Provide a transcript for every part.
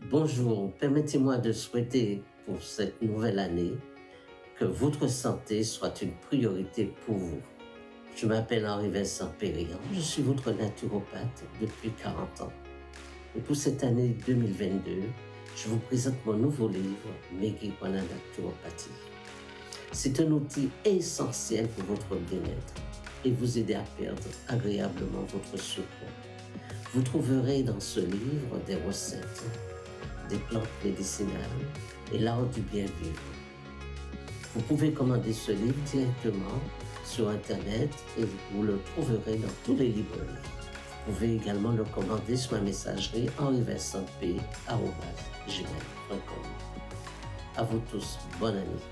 Bonjour, permettez-moi de souhaiter pour cette nouvelle année que votre santé soit une priorité pour vous. Je m'appelle Henri-Vincent Périllan, je suis votre naturopathe depuis 40 ans. Et pour cette année 2022, je vous présente mon nouveau livre, Maigrir par la naturopathie. C'est un outil essentiel pour votre bien-être et vous aider à perdre agréablement votre surpoids. Vous trouverez dans ce livre des recettes, des plantes médicinales et l'art du bien vivre. Vous pouvez commander ce livre directement sur Internet et vous le trouverez dans tous les librairies. Vous pouvez également le commander sur ma messagerie henri-vincent-p@gmail.com. À vous tous, bonne année.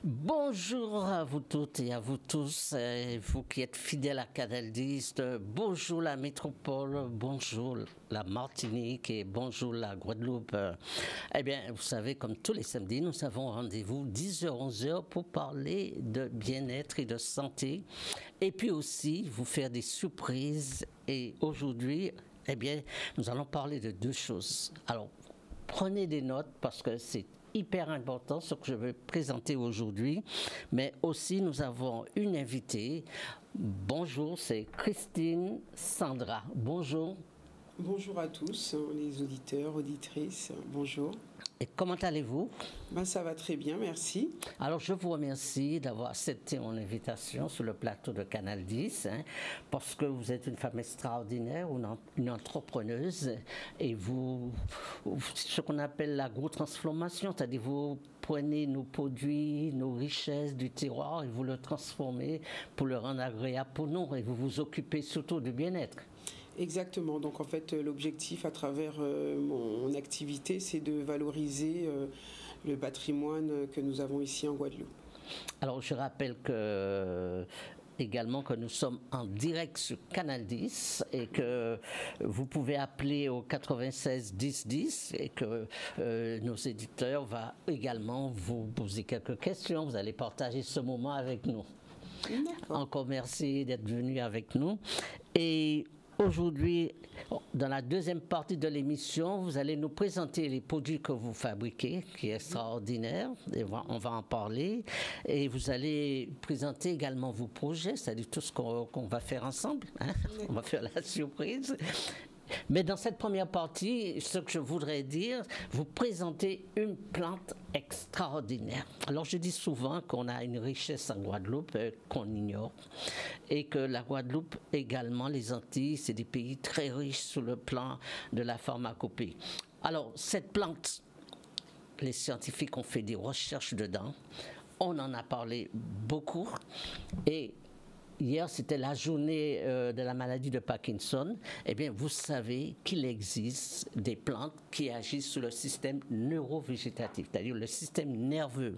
Bonjour à vous toutes et à vous tous, vous qui êtes fidèles à Canal 10, bonjour la métropole, bonjour la Martinique et bonjour la Guadeloupe. Eh bien, vous savez, comme tous les samedis, nous avons rendez-vous 10h-11h pour parler de bien-être et de santé et puis aussi vous faire des surprises. Et aujourd'hui, eh bien, nous allons parler de deux choses. Alors, prenez des notes parce que c'est hyper important ce que je vais présenter aujourd'hui, mais aussi nous avons une invitée. Bonjour, c'est Christine Sandra. Bonjour. Bonjour à tous, les auditeurs, auditrices, bonjour. Et comment allez-vous? Ça va très bien, merci. Alors, je vous remercie d'avoir accepté mon invitation sur le plateau de Canal 10, parce que vous êtes une femme extraordinaire, une entrepreneuse, et vous, ce qu'on appelle l'agro-transformation, c'est-à-dire vous prenez nos produits, nos richesses du terroir et vous le transformez pour le rendre agréable pour nous, et vous vous occupez surtout du bien-être. Exactement. Donc en fait, l'objectif à travers mon activité, c'est de valoriser le patrimoine que nous avons ici en Guadeloupe. Alors je rappelle également que nous sommes en direct sur Canal 10 et que vous pouvez appeler au 96 10 10 et que nos éditeurs vont également vous poser quelques questions. Vous allez partager ce moment avec nous. Encore merci d'être venu avec nous. Et aujourd'hui, dans la deuxième partie de l'émission, vous allez nous présenter les produits que vous fabriquez, qui est extraordinaire, et on va en parler. Et vous allez présenter également vos projets, c'est-à-dire tout ce qu'on va faire ensemble. On va faire la surprise. Mais dans cette première partie, ce que je voudrais dire, vous présenter une plante extraordinaire. Alors je dis souvent qu'on a une richesse en Guadeloupe qu'on ignore et que la Guadeloupe également, les Antilles, c'est des pays très riches sur le plan de la pharmacopée. Alors cette plante, les scientifiques ont fait des recherches dedans, on en a parlé beaucoup et hier, c'était la journée de la maladie de Parkinson. Eh bien, vous savez qu'il existe des plantes qui agissent sur le système neurovégétatif, c'est-à-dire le système nerveux.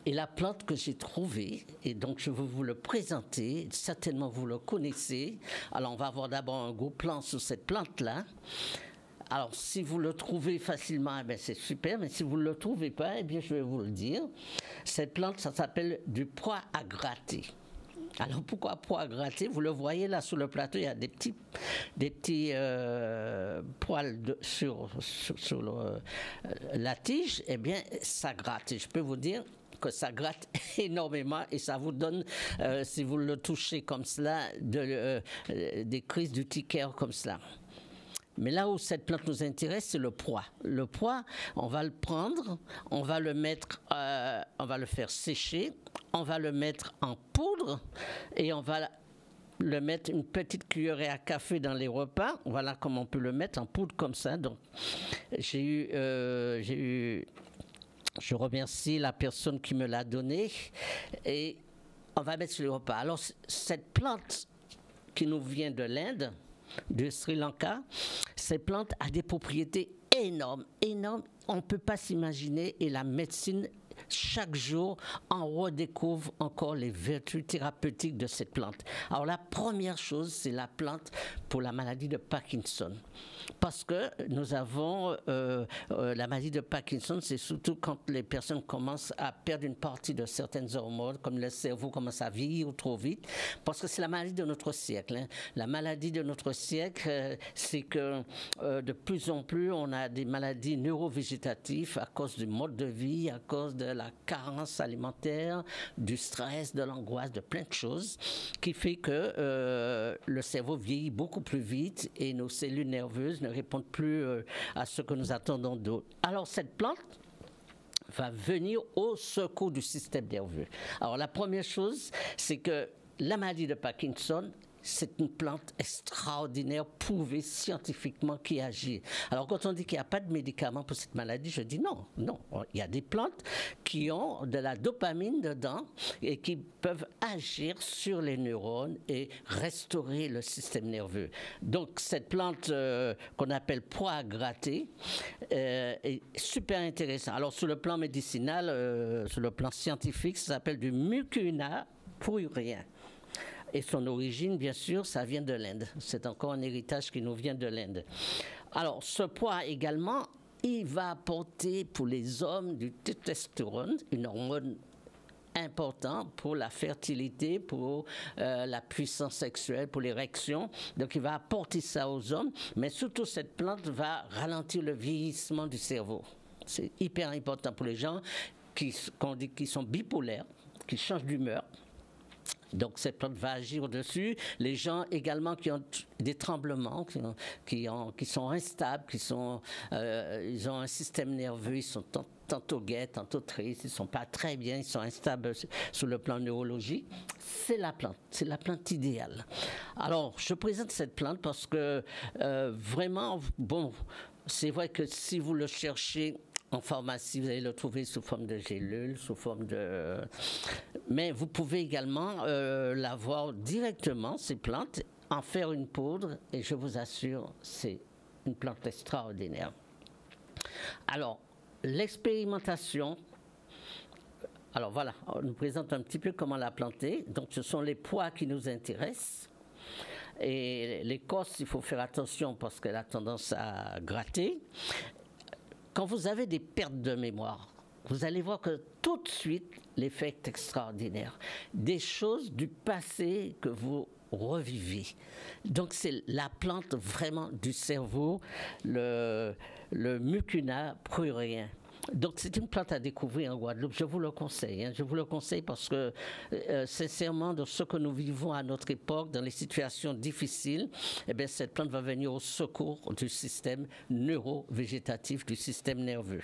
Et la plante que j'ai trouvée, et donc je veux vous le présenter, certainement vous le connaissez. Alors, on va avoir d'abord un gros plan sur cette plante-là. Alors, si vous le trouvez facilement, eh bien, c'est super, mais si vous ne le trouvez pas, eh bien, je vais vous le dire. Cette plante, ça s'appelle du pois à gratter. Alors pourquoi pois à gratter? Vous le voyez là sur le plateau, il y a des petits poils sur la tige. Eh bien, ça gratte. Et je peux vous dire que ça gratte énormément et ça vous donne, si vous le touchez comme cela, des crises d'urticaire comme cela. Mais là où cette plante nous intéresse, c'est le pois. Le pois, on va le prendre, on va le mettre, on va le faire sécher, on va le mettre en poudre et on va le mettre une petite cuillerée à café dans les repas. Voilà comment on peut le mettre en poudre comme ça. Donc, je remercie la personne qui me l'a donné et on va mettre sur les repas. Alors, cette plante qui nous vient de l'Inde, du Sri Lanka. Cette plante a des propriétés énormes, énormes. On ne peut pas s'imaginer, et la médecine, chaque jour, on redécouvre encore les vertus thérapeutiques de cette plante. Alors la première chose, c'est la plante pour la maladie de Parkinson. Parce que nous avons la maladie de Parkinson, c'est surtout quand les personnes commencent à perdre une partie de certaines hormones, comme le cerveau commence à vieillir trop vite, parce que c'est la maladie de notre siècle. Hein. La maladie de notre siècle, c'est que de plus en plus, on a des maladies neurovégétatives à cause du mode de vie, à cause de la carence alimentaire, du stress, de l'angoisse, de plein de choses, qui fait que le cerveau vieillit beaucoup plus vite et nos cellules nerveuses ne répondent plus à ce que nous attendons d'autres. Alors cette plante va venir au secours du système nerveux. Alors la première chose, c'est que la maladie de Parkinson, c'est une plante extraordinaire, prouvée scientifiquement, qui agit. Alors quand on dit qu'il n'y a pas de médicament pour cette maladie, je dis non, non. Il y a des plantes qui ont de la dopamine dedans et qui peuvent agir sur les neurones et restaurer le système nerveux. Donc cette plante qu'on appelle pois à gratter est super intéressante. Alors sur le plan médicinal, sur le plan scientifique, ça s'appelle du mucuna prurien. Et son origine, bien sûr, ça vient de l'Inde. C'est encore un héritage qui nous vient de l'Inde. Alors, ce pois également, il va apporter pour les hommes du testostérone, une hormone importante pour la fertilité, pour la puissance sexuelle, pour l'érection. Donc, il va apporter ça aux hommes. Mais surtout, cette plante va ralentir le vieillissement du cerveau. C'est hyper important pour les gens qui sont bipolaires, qui changent d'humeur. Donc cette plante va agir dessus. Les gens également qui ont des tremblements, qui sont instables, ils ont un système nerveux, ils sont tantôt gais, tantôt tristes, ils ne sont pas très bien, ils sont instables sur le plan neurologique. C'est la plante idéale. Alors je présente cette plante parce que vraiment, bon, c'est vrai que si vous le cherchez en pharmacie, vous allez le trouver sous forme de gélule, sous forme de... Mais vous pouvez également l'avoir directement, ces plantes, en faire une poudre, et je vous assure, c'est une plante extraordinaire. Alors, l'expérimentation... Alors voilà, on nous présente un petit peu comment la planter. Donc ce sont les pois qui nous intéressent. Et l'écorce, il faut faire attention parce qu'elle a tendance à gratter. Quand vous avez des pertes de mémoire, vous allez voir que tout de suite, l'effet est extraordinaire. Des choses du passé que vous revivez. Donc c'est la plante vraiment du cerveau, le mucuna prurien. Donc c'est une plante à découvrir en Guadeloupe, je vous le conseille. Hein. Je vous le conseille parce que sincèrement, dans ce que nous vivons à notre époque, dans les situations difficiles, eh bien, cette plante va venir au secours du système neurovégétatif, du système nerveux.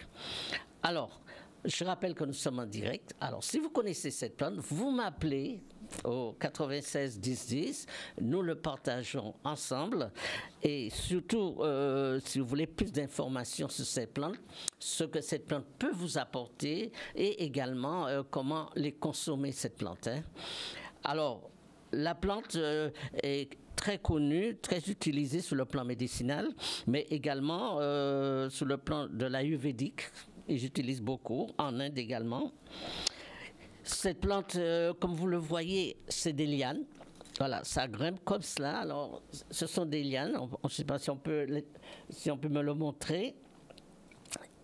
Alors, je rappelle que nous sommes en direct. Alors, si vous connaissez cette plante, vous m'appelez au 96 10 10. Nous le partageons ensemble. Et surtout, si vous voulez plus d'informations sur cette plante, ce que cette plante peut vous apporter et également comment les consommer, cette plante. Hein. Alors, la plante est très connue, très utilisée sur le plan médicinal, mais également sur le plan de l'ayurvédique. Et j'utilise beaucoup, en Inde également. Cette plante, comme vous le voyez, c'est des lianes. Voilà, ça grimpe comme cela. Alors, ce sont des lianes. Je ne sais pas si on peut me le montrer.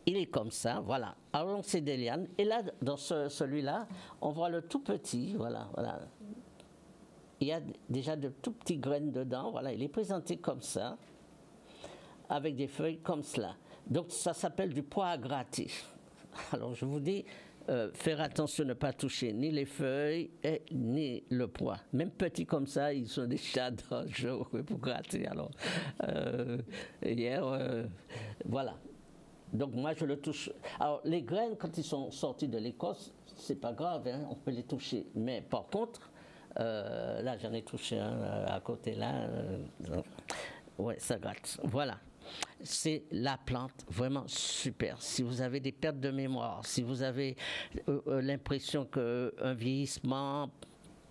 Il est comme ça, voilà. Alors, c'est des lianes. Et là, dans celui-là, on voit le tout petit, voilà. Il y a déjà de tout petits graines dedans. Voilà, il est présenté comme ça, avec des feuilles comme cela. Donc ça s'appelle du pois à gratter. Alors je vous dis, faire attention de ne pas toucher ni les feuilles ni le pois. Même petits comme ça, ils sont déjà dangereux pour gratter. Alors voilà. Donc moi je le touche. Alors les graines, quand ils sont sortis de l'écorce, c'est pas grave, hein, on peut les toucher. Mais par contre, là j'en ai touché un à côté là. Ouais, ça gratte. Voilà. C'est la plante vraiment super. Si vous avez des pertes de mémoire, si vous avez l'impression qu'un vieillissement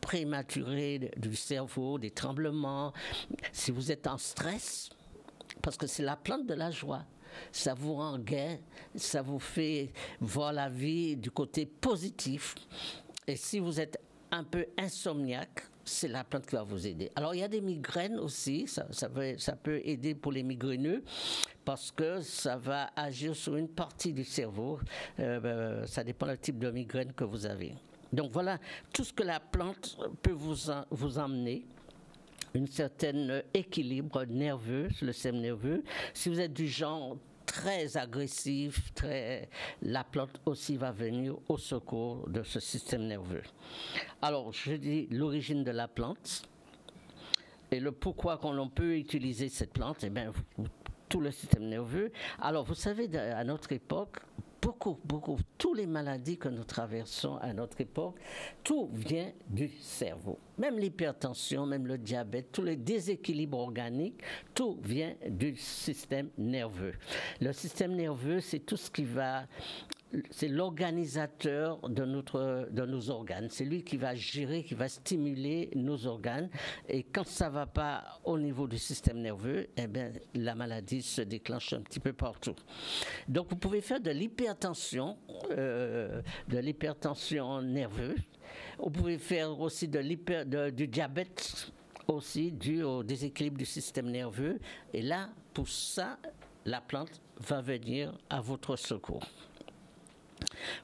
prématuré du cerveau, des tremblements, si vous êtes en stress, parce que c'est la plante de la joie. Ça vous rend gai, ça vous fait voir la vie du côté positif. Et si vous êtes un peu insomniaque, c'est la plante qui va vous aider. Alors, il y a des migraines aussi, ça peut aider pour les migraineux, parce que ça va agir sur une partie du cerveau. Ça dépend du type de migraine que vous avez. Donc, voilà tout ce que la plante peut vous emmener. Un certain équilibre nerveux, le système nerveux. Si vous êtes du genre très agressif, la plante aussi va venir au secours de ce système nerveux. Alors, je dis l'origine de la plante et le pourquoi qu'on peut utiliser cette plante, eh bien, tout le système nerveux. Alors, vous savez, à notre époque, toutes les maladies que nous traversons à notre époque, tout vient du cerveau. Même l'hypertension, même le diabète, tous les déséquilibres organiques, tout vient du système nerveux. Le système nerveux, c'est tout ce qui va... C'est l'organisateur de nos organes. C'est lui qui va gérer, qui va stimuler nos organes. Et quand ça ne va pas au niveau du système nerveux, eh bien, la maladie se déclenche un petit peu partout. Donc, vous pouvez faire de l'hypertension nerveuse. Vous pouvez faire aussi du diabète, aussi dû au déséquilibre du système nerveux. Et là, pour ça, la plante va venir à votre secours.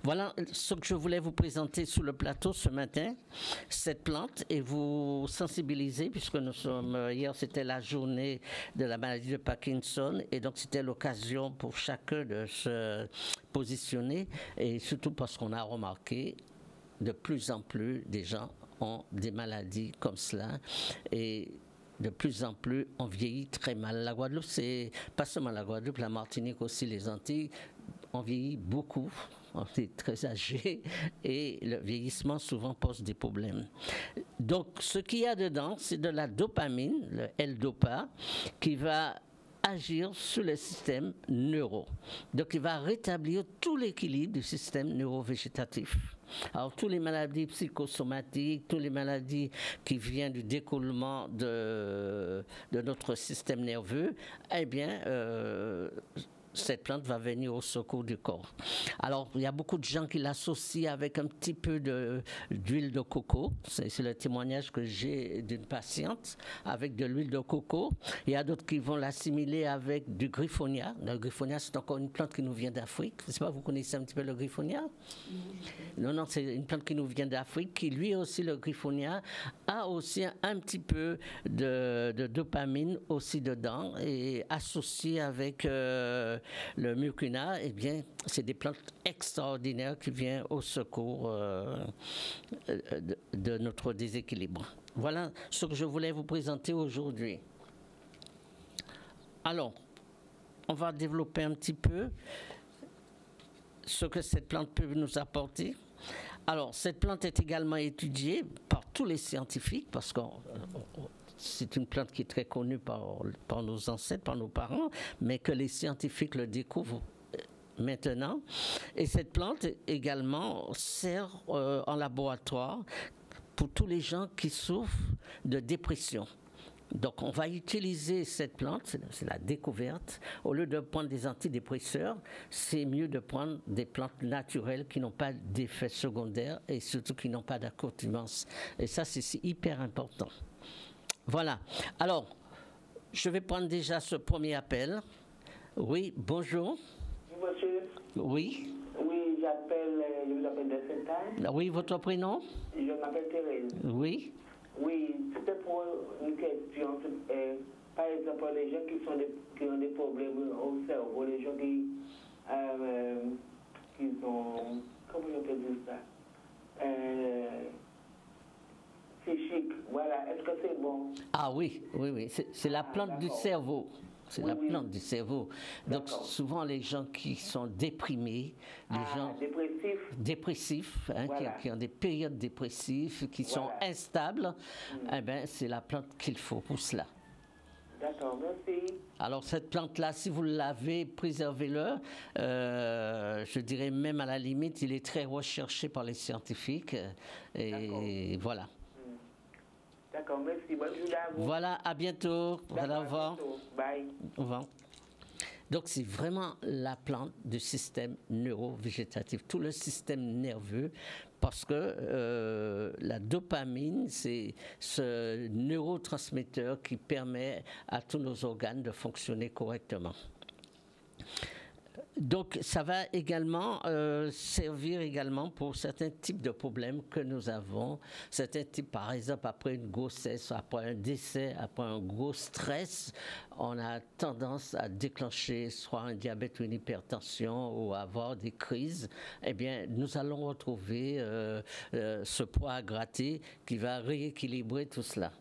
Voilà ce que je voulais vous présenter sur le plateau ce matin, cette plante, et vous sensibiliser, puisque hier c'était la journée de la maladie de Parkinson, et donc c'était l'occasion pour chacun de se positionner, et surtout parce qu'on a remarqué de plus en plus des gens ont des maladies comme cela, et de plus en plus on vieillit très mal. La Guadeloupe, c'est pas seulement la Guadeloupe, la Martinique aussi, les Antilles, on vieillit beaucoup. On est très âgé et le vieillissement souvent pose des problèmes. Donc, ce qu'il y a dedans, c'est de la dopamine, le L-Dopa, qui va agir sur le système neuro. Donc, il va rétablir tout l'équilibre du système neurovégétatif. Alors, toutes les maladies psychosomatiques, toutes les maladies qui viennent du découlement de notre système nerveux, eh bien, cette plante va venir au secours du corps. Alors, il y a beaucoup de gens qui l'associent avec un petit peu d'huile de coco. C'est le témoignage que j'ai d'une patiente avec de l'huile de coco. Il y a d'autres qui vont l'assimiler avec du griffonia. Le griffonia, c'est encore une plante qui nous vient d'Afrique. Je ne sais pas, vous connaissez un petit peu le griffonia? Non, c'est une plante qui nous vient d'Afrique, qui lui aussi, le griffonia, a aussi un petit peu de dopamine aussi dedans, et associé avec le mucuna, eh bien, c'est des plantes extraordinaires qui viennent au secours de notre déséquilibre. Voilà ce que je voulais vous présenter aujourd'hui. Alors, on va développer un petit peu ce que cette plante peut nous apporter. Alors, cette plante est également étudiée par tous les scientifiques, parce que c'est une plante qui est très connue par nos ancêtres, par nos parents, mais que les scientifiques le découvrent maintenant. Et cette plante également sert en laboratoire pour tous les gens qui souffrent de dépression. Donc, on va utiliser cette plante, c'est la découverte. Au lieu de prendre des antidépresseurs, c'est mieux de prendre des plantes naturelles qui n'ont pas d'effets secondaires et surtout qui n'ont pas d'accoutumance. Et ça, c'est hyper important. Voilà. Alors, je vais prendre déjà ce premier appel. Oui, bonjour. Monsieur. Oui. Oui, je vous appelle de Saint-Anne. Oui, votre prénom? Je m'appelle Thérèse. Oui. Oui, c'était pour une question. Par exemple, les gens qui ont des problèmes au cerveau, les gens qui ont, comment je peux dire ça, psychique, voilà, est-ce que c'est bon? Ah oui, c'est la plante du cerveau. C'est la plante du cerveau. Donc souvent les gens qui sont déprimés, les gens dépressifs, hein, voilà, qui ont des périodes dépressives, qui sont instables, eh ben, c'est la plante qu'il faut pour cela. D'accord, merci. Alors cette plante-là, si vous l'avez, préservez-le. Je dirais même à la limite, il est très recherché par les scientifiques. Et voilà. D'accord, merci. Bonne journée à vous. Voilà, à bientôt. Voilà, au revoir. Bye. Au revoir. Donc, c'est vraiment la plante du système neurovégétatif, tout le système nerveux, parce que la dopamine, c'est ce neurotransmetteur qui permet à tous nos organes de fonctionner correctement. Donc, ça va également servir également pour certains types de problèmes que nous avons. Certains types, par exemple, après une grossesse, après un décès, après un gros stress, on a tendance à déclencher soit un diabète ou une hypertension ou à avoir des crises. Eh bien, nous allons retrouver ce poids à gratter qui va rééquilibrer tout cela.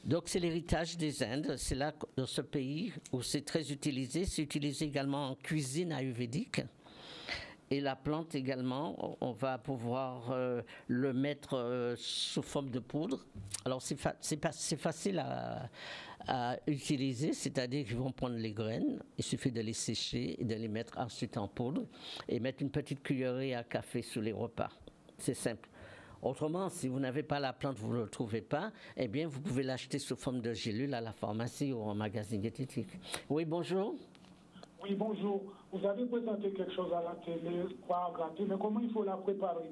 Donc, c'est l'héritage des Indes. C'est là, dans ce pays, où c'est très utilisé. C'est utilisé également en cuisine ayurvédique. Et la plante également, on va pouvoir le mettre sous forme de poudre. Alors, c'est facile à utiliser, c'est-à-dire qu'ils vont prendre les graines, il suffit de les sécher et de les mettre ensuite en poudre et mettre une petite cuillerée à café sous les repas. C'est simple. Autrement, si vous n'avez pas la plante, vous ne le trouvez pas, eh bien, vous pouvez l'acheter sous forme de gélule à la pharmacie ou en magasin diététique. Oui, bonjour. Oui, bonjour. Vous avez présenté quelque chose à la télé, poire à gratter, mais comment il faut la préparer?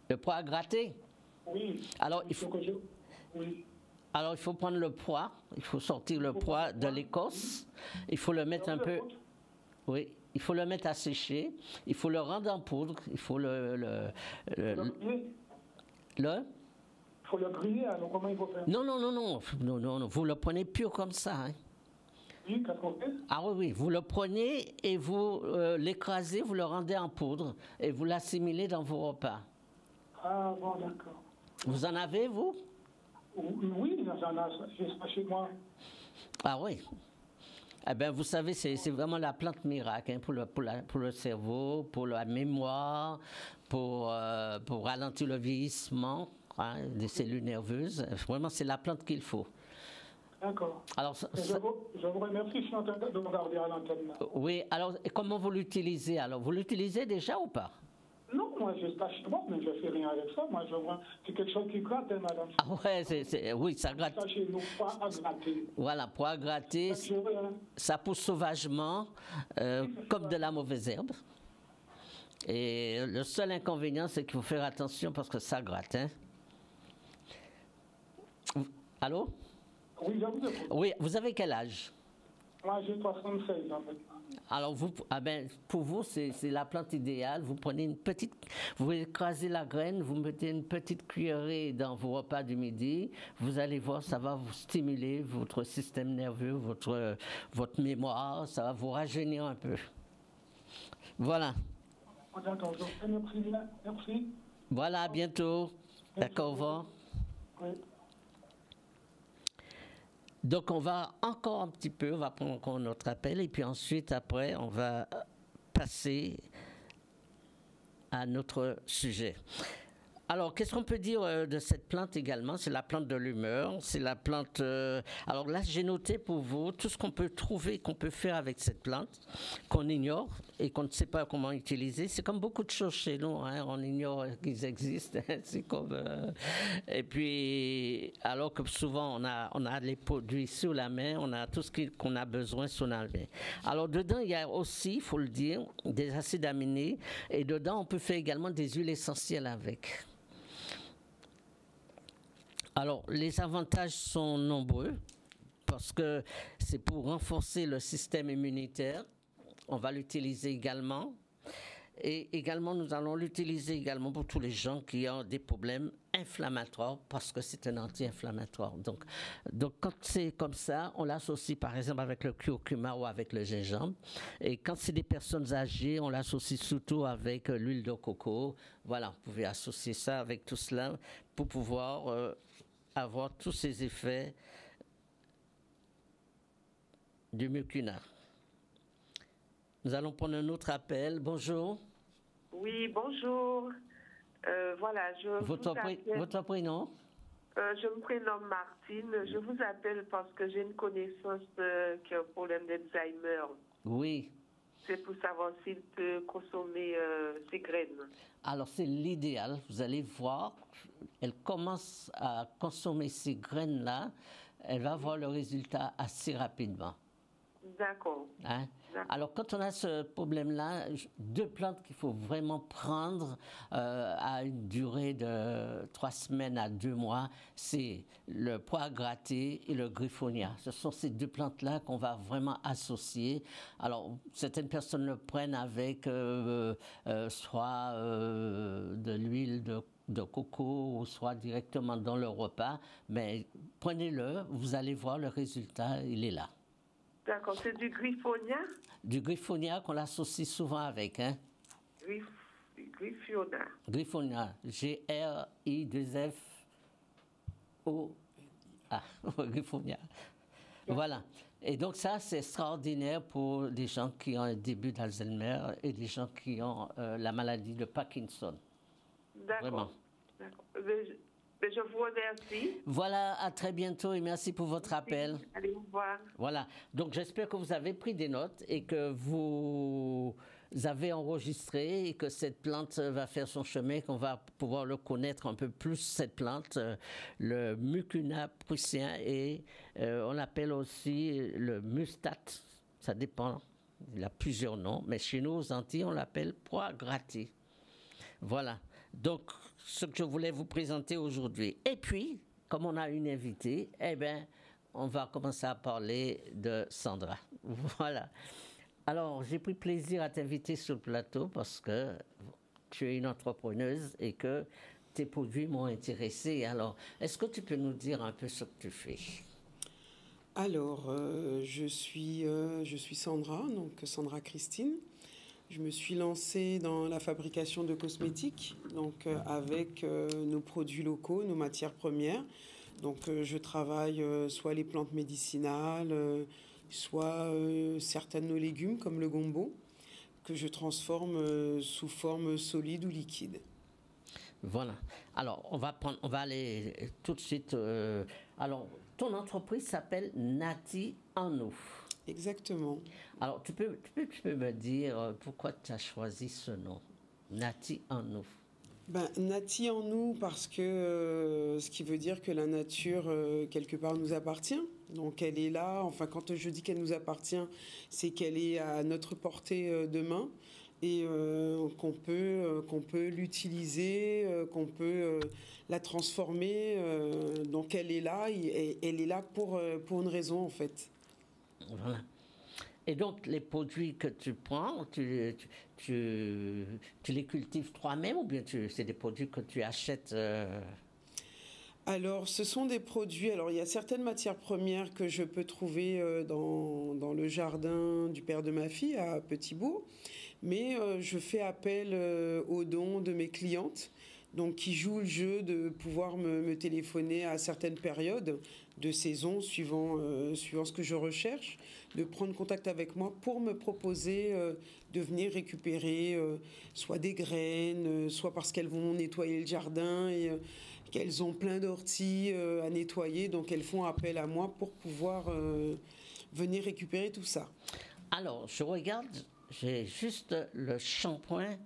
Le pois à gratter? Oui. Alors, il faut... Oui. Alors, il faut prendre le pois, il faut sortir le pois de l'écorce, il faut le mettre un peu... Oui, il faut le mettre à sécher, il faut le rendre en poudre, il faut le il faut le griller, alors comment il faut faire? Non, vous le prenez pur comme ça. Hein. Oui, qu'est-ce qu'on fait? Ah oui, vous le prenez et vous l'écrasez, vous le rendez en poudre et vous l'assimilez dans vos repas. Ah bon, d'accord. Vous en avez, vous? Oui, j'en ai, j'ai ça chez moi. Ah oui. Eh bien, vous savez, c'est vraiment la plante miracle hein, pour le cerveau, pour la mémoire, pour ralentir le vieillissement hein, des cellules nerveuses. Vraiment, c'est la plante qu'il faut. D'accord. Alors, je vous remercie, je suis en train de regarder à l'antenne. Oui, alors, comment vous l'utilisez? Alors, vous l'utilisez déjà ou pas? Non, moi, je stache moi, mais je ne fais rien avec ça. Moi, je vois, c'est quelque chose qui gratte, hein, madame. Ah ouais, oui, ça gratte. Ça chez nous, pois à gratter. Voilà, pois à gratter, ça pousse sauvagement, comme de la mauvaise herbe. Et le seul inconvénient, c'est qu'il faut faire attention parce que ça gratte. Hein. Allô? Oui, je vous écoute. Oui, vous avez quel âge? Moi, j'ai 76 ans maintenant. Alors, pour vous, c'est la plante idéale. Vous prenez vous écrasez la graine, vous mettez une petite cuillerée dans vos repas du midi. Vous allez voir, ça va vous stimuler votre système nerveux, votre mémoire. Ça va vous rajeunir un peu. Voilà. D'accord, merci. Voilà, à bientôt. D'accord, au revoir. Oui. Donc, on va encore un petit peu, on va prendre encore notre appel et puis ensuite, après, on va passer à notre sujet. Alors, qu'est-ce qu'on peut dire de cette plante également? C'est la plante de l'humeur, c'est la plante... alors là, j'ai noté pour vous tout ce qu'on peut trouver, qu'on peut faire avec cette plante, qu'on ignore et qu'on ne sait pas comment utiliser. C'est comme beaucoup de choses chez nous, hein, on ignore qu'ils existent. C'est comme... et puis, alors que souvent, on a les produits sous la main, on a tout ce qu'on a besoin sous la main. Alors, dedans, il y a aussi, il faut le dire, des acides aminés et dedans, on peut faire également des huiles essentielles avec. Alors, les avantages sont nombreux parce que c'est pour renforcer le système immunitaire. On va l'utiliser également. Et également, nous allons l'utiliser également pour tous les gens qui ont des problèmes inflammatoires parce que c'est un anti-inflammatoire. Donc, quand c'est comme ça, on l'associe par exemple avec le curcuma ou avec le gingembre. Et quand c'est des personnes âgées, on l'associe surtout avec l'huile de coco. Voilà, vous pouvez associer ça avec tout cela pour pouvoir avoir tous ces effets du mucuna. Nous allons prendre un autre appel. Bonjour. Oui, bonjour. Voilà, Votre prénom? Je me prénomme Martine. Je vous appelle parce que j'ai une connaissance qui a un problème d'Alzheimer. Oui. C'est pour savoir s'il peut consommer ses graines. Alors, c'est l'idéal. Vous allez voir, elle commence à consommer ces graines-là, elle va voir le résultat assez rapidement. D'accord. Hein? Alors, quand on a ce problème-là, 2 plantes qu'il faut vraiment prendre à une durée de 3 semaines à 2 mois, c'est le pois gratté et le griffonia. Ce sont ces 2 plantes-là qu'on va vraiment associer. Alors, certaines personnes le prennent avec soit de l'huile de coco ou soit directement dans le repas, mais prenez-le, vous allez voir le résultat, il est là. D'accord, c'est du griffonia? Du griffonia qu'on l'associe souvent avec, hein? Griffonia. Griffonia, G-R-I-2-F-O-A, griffonia. Voilà. Et donc ça, c'est extraordinaire pour des gens qui ont un début d'Alzheimer et des gens qui ont la maladie de Parkinson. D'accord. Vraiment. D'accord. Je vous remercie. Voilà, à très bientôt et merci pour votre appel. Allez vous voir. Voilà, donc j'espère que vous avez pris des notes et que vous avez enregistré et que cette plante va faire son chemin, qu'on va pouvoir le connaître un peu plus, cette plante, le Mucuna prussien et on l'appelle aussi le mustate, ça dépend, il a plusieurs noms, mais chez nous aux Antilles on l'appelle pois gratté. Voilà, donc ce que je voulais vous présenter aujourd'hui. Et puis, comme on a une invitée, eh bien, on va commencer à parler de Sandra. Voilà. Alors, j'ai pris plaisir à t'inviter sur le plateau parce que tu es une entrepreneuse et que tes produits m'ont intéressée. Alors, est-ce que tu peux nous dire un peu ce que tu fais? Alors, je suis Sandra, donc Sandra Christine. Je me suis lancée dans la fabrication de cosmétiques, donc avec nos produits locaux, nos matières premières. Donc je travaille soit les plantes médicinales, soit certains de nos légumes comme le gombo, que je transforme sous forme solide ou liquide. Voilà. Alors, on va aller tout de suite. Alors, ton entreprise s'appelle Nati en nous. Exactement. Alors, tu peux me dire pourquoi tu as choisi ce nom, Nati en nous? Nati en nous parce que ce qui veut dire que la nature, quelque part, nous appartient. Donc elle est là. Enfin, quand je dis qu'elle nous appartient, c'est qu'elle est à notre portée de main et qu'on peut l'utiliser, qu'on peut la transformer. Donc elle est là et elle est là pour une raison, en fait. Voilà. Et donc, les produits que tu prends, tu les cultives toi-même ou bien c'est des produits que tu achètes Alors, ce sont des produits... Alors, il y a certaines matières premières que je peux trouver dans le jardin du père de ma fille, à Petit-Bourg. Mais je fais appel aux dons de mes clientes, donc qui jouent le jeu de pouvoir me téléphoner à certaines périodes de saison, suivant ce que je recherche, de prendre contact avec moi pour me proposer de venir récupérer soit des graines, soit parce qu'elles vont nettoyer le jardin et qu'elles ont plein d'orties à nettoyer, donc elles font appel à moi pour pouvoir venir récupérer tout ça. Alors, je regarde, j'ai juste le shampoing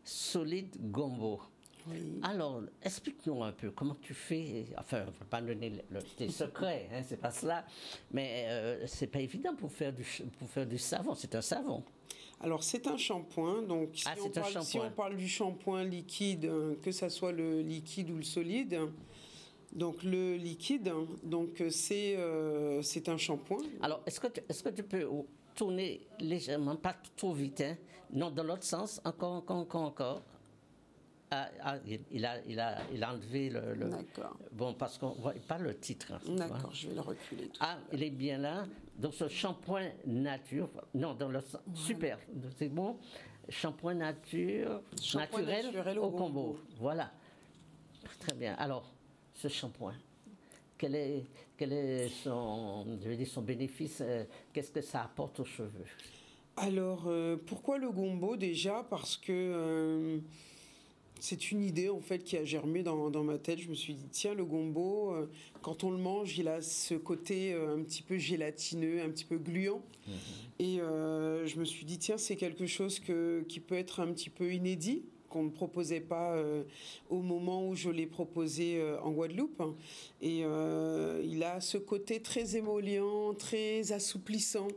solide gombo. Oui. Alors, explique-nous un peu comment tu fais. Enfin, on ne va pas donner tes secrets, hein, c'est pas cela. Mais c'est pas évident pour faire du savon. C'est un savon. Alors, c'est un shampoing. Donc, si on parle du shampoing liquide, que ça soit le liquide ou le solide, donc le liquide, donc c'est un shampoing. Alors, est-ce que tu peux tourner légèrement, pas trop vite, hein? Non, dans l'autre sens, encore. Il a enlevé le... D'accord. Bon, parce qu'on voit pas le titre. Hein, d'accord, je vais le reculer. Il est bien là. Donc, ce shampoing nature... Non, dans le sens... Voilà. Super, c'est bon. Shampoing naturel au combo. Voilà. Très bien. Alors, ce shampoing, quel est son bénéfice? Qu'est-ce que ça apporte aux cheveux? Alors, pourquoi le gombo déjà? Parce que... C'est une idée en fait qui a germé dans ma tête. Je me suis dit, tiens, le gombo, quand on le mange, il a ce côté un petit peu gélatineux, un petit peu gluant. Et je me suis dit, tiens, c'est quelque chose qui peut être un petit peu inédit, qu'on ne proposait pas au moment où je l'ai proposé en Guadeloupe. Et il a ce côté très émollient, très assouplissant.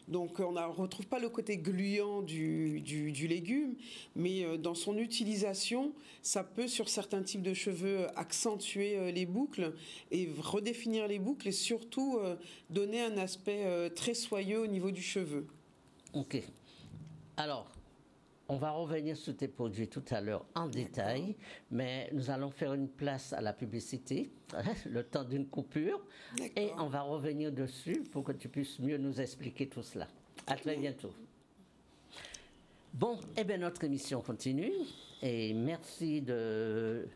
Donc on ne retrouve pas le côté gluant du légume, mais dans son utilisation, ça peut sur certains types de cheveux accentuer les boucles et redéfinir les boucles et surtout donner un aspect très soyeux au niveau du cheveu. Ok. Alors, on va revenir sur tes produits tout à l'heure en détail, mais nous allons faire une place à la publicité, le temps d'une coupure, et on va revenir dessus pour que tu puisses mieux nous expliquer tout cela. À très bientôt. Bon, eh bien notre émission continue, et merci de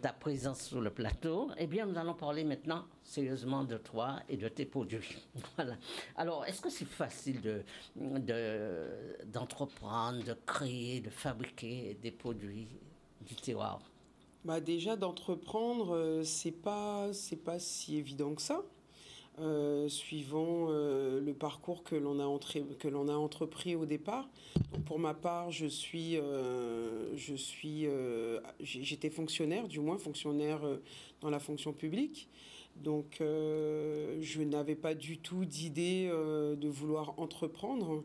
ta présence sur le plateau. Eh bien, nous allons parler maintenant sérieusement de toi et de tes produits. Voilà. Alors, est-ce que c'est facile d'entreprendre, de créer, de fabriquer des produits du terroir? Bah déjà, d'entreprendre, c'est pas si évident que ça. Suivant le parcours que l'on a entrepris au départ. Donc pour ma part, j'étais fonctionnaire, du moins fonctionnaire dans la fonction publique. Donc je n'avais pas du tout d'idée de vouloir entreprendre.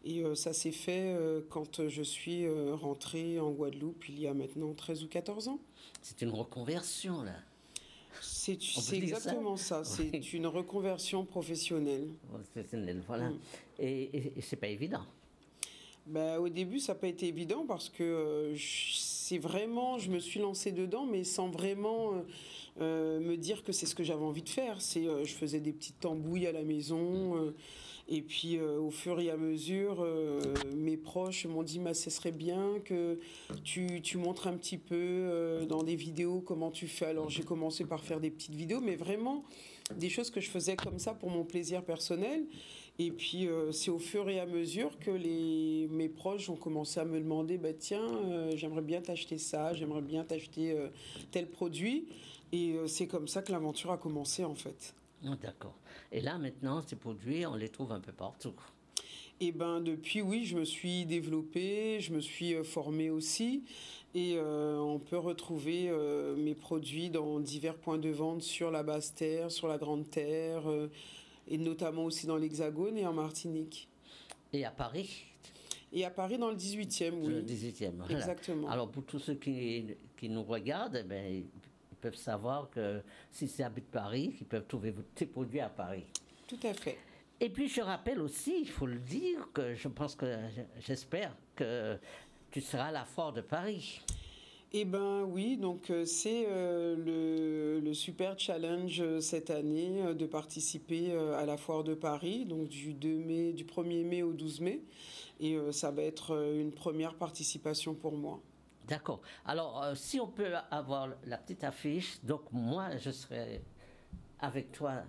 Et ça s'est fait quand je suis rentrée en Guadeloupe il y a maintenant 13 ou 14 ans. C'est une reconversion, là. C'est exactement ça. C'est une reconversion professionnelle. Professionnelle, voilà. Et c'est pas évident. Ben, au début, ça n'a pas été évident parce que je me suis lancée dedans, mais sans vraiment me dire que c'est ce que j'avais envie de faire. Je faisais des petites tambouilles à la maison. Et puis, au fur et à mesure, mes proches m'ont dit ce serait bien que tu montres un petit peu dans des vidéos comment tu fais. Alors, j'ai commencé par faire des petites vidéos, mais vraiment des choses que je faisais comme ça pour mon plaisir personnel. Et puis, c'est au fur et à mesure que mes proches ont commencé à me demander tiens, j'aimerais bien t'acheter ça, j'aimerais bien t'acheter tel produit. Et c'est comme ça que l'aventure a commencé, en fait. Oh, d'accord. Et là, maintenant, ces produits, on les trouve un peu partout. Et depuis, oui, je me suis développée, je me suis formée aussi. Et on peut retrouver mes produits dans divers points de vente sur la Basse Terre, sur la Grande Terre, et notamment aussi dans l'Hexagone et en Martinique. Et à Paris? Et à Paris, dans le 18e, oui. Le 18e, voilà. Exactement. Alors, pour tous ceux qui nous regardent, ils peuvent savoir que si c'est habitent Paris, ils peuvent trouver tes produits à Paris. Tout à fait. Et puis, je rappelle aussi, il faut le dire, que j'espère que tu seras à la Foire de Paris. Eh bien oui, donc c'est le super challenge cette année de participer à la Foire de Paris, donc du 1er mai au 12 mai. Et ça va être une première participation pour moi. D'accord. Alors, si on peut avoir la petite affiche, donc moi, je serai avec toi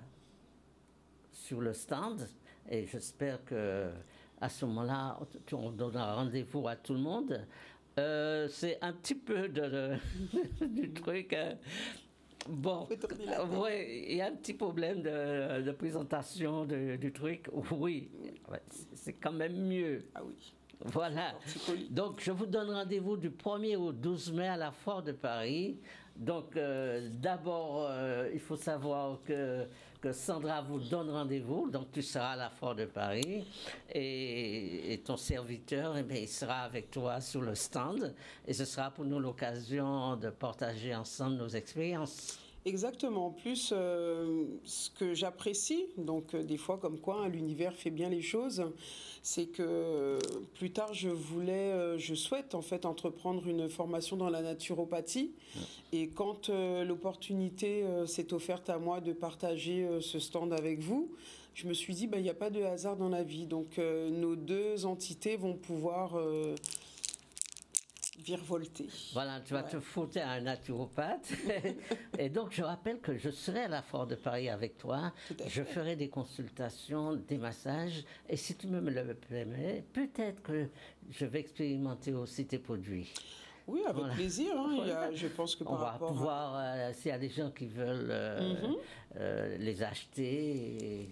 sur le stand et j'espère que à ce moment-là, on donnera rendez-vous à tout le monde. C'est un petit peu du truc. Bon, ouais, il y a un petit problème de présentation du truc. Oui, c'est quand même mieux. Ah oui. Voilà. Donc, je vous donne rendez-vous du 1er au 12 mai à la Foire de Paris. Donc, d'abord, il faut savoir que Sandra vous donne rendez-vous. Donc, tu seras à la Foire de Paris. Et ton serviteur, il sera avec toi sur le stand. Et ce sera pour nous l'occasion de partager ensemble nos expériences. Exactement. En plus, ce que j'apprécie, donc des fois comme quoi l'univers fait bien les choses, c'est que plus tard je souhaite en fait entreprendre une formation dans la naturopathie. Et quand l'opportunité s'est offerte à moi de partager ce stand avec vous, je me suis dit il n'y a pas de hasard dans la vie. Donc nos deux entités vont pouvoir virevolter. Voilà, tu vas te frotter à un naturopathe. Et donc, je rappelle que je serai à la Foire de Paris avec toi. Je ferai des consultations, des massages. Et si tu me le permets, peut-être que je vais expérimenter aussi tes produits. Oui, avec Voilà. plaisir. Hein. Je pense que On par va rapport pouvoir, s'il y a des gens qui veulent les acheter.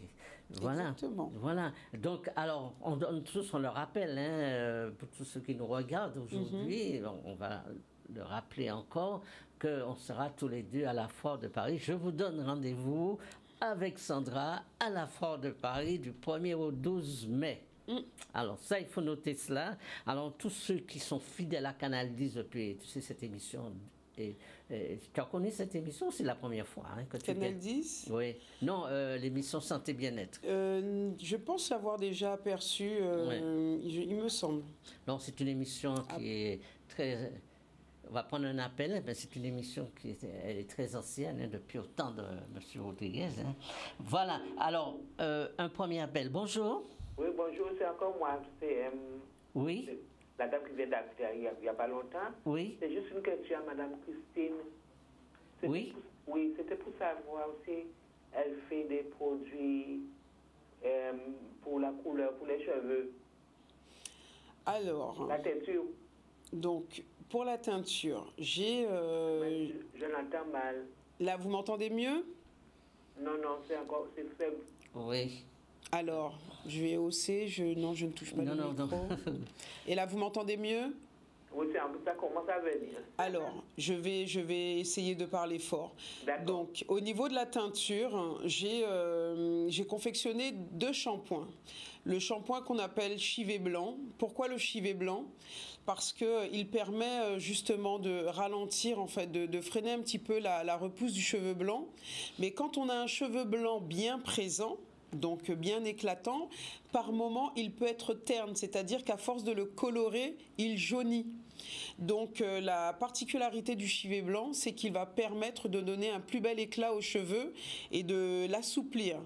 Voilà. Exactement. Voilà. Donc, alors, on donne tous, on le rappelle, hein, pour tous ceux qui nous regardent aujourd'hui, on va le rappeler encore, qu'on sera tous les deux à la Foire de Paris. Je vous donne rendez-vous avec Sandra à la Foire de Paris du 1er au 12 mai. Alors ça, il faut noter cela. Alors tous ceux qui sont fidèles à Canal 10 depuis, tu sais, cette émission, tu as connu cette émission, c'est la première fois que tu Canal viens. 10 Oui. Non, l'émission Santé Bien-être. Je pense l'avoir déjà aperçu, il me semble. Non, c'est une émission qui est très... On va prendre un appel, mais c'est une émission elle est très ancienne, hein, depuis au temps de M. Rodriguez. Hein. Voilà, alors, un premier appel. Bonjour. Oui, bonjour, c'est encore moi. C'est Oui. la dame qui vient d'appeler il n'y a pas longtemps. Oui. C'est juste une question à Mme Christine. Oui. Oui, c'était pour savoir si elle fait des produits pour la couleur, pour les cheveux. Alors, La teinture. donc, pour la teinture, j'ai... Je l'entends mal. Là, vous m'entendez mieux? Non, c'est faible. Oui. Alors, je vais hausser. Non, je ne touche pas le micro. Non. Et là, vous m'entendez mieux? Oui, ça commence à venir. Alors, je vais essayer de parler fort. D'accord. Donc, au niveau de la teinture, j'ai confectionné 2 shampoings. Le shampoing qu'on appelle Chivet Blanc. Pourquoi le Chivet Blanc? Parce qu'il permet justement de ralentir, en fait, de freiner un petit peu la repousse du cheveu blanc. Mais quand on a un cheveu blanc bien présent, donc bien éclatant, par moment il peut être terne, c'est-à-dire qu'à force de le colorer, il jaunit. Donc la particularité du Chivet Blanc, c'est qu'il va permettre de donner un plus bel éclat aux cheveux et de l'assouplir.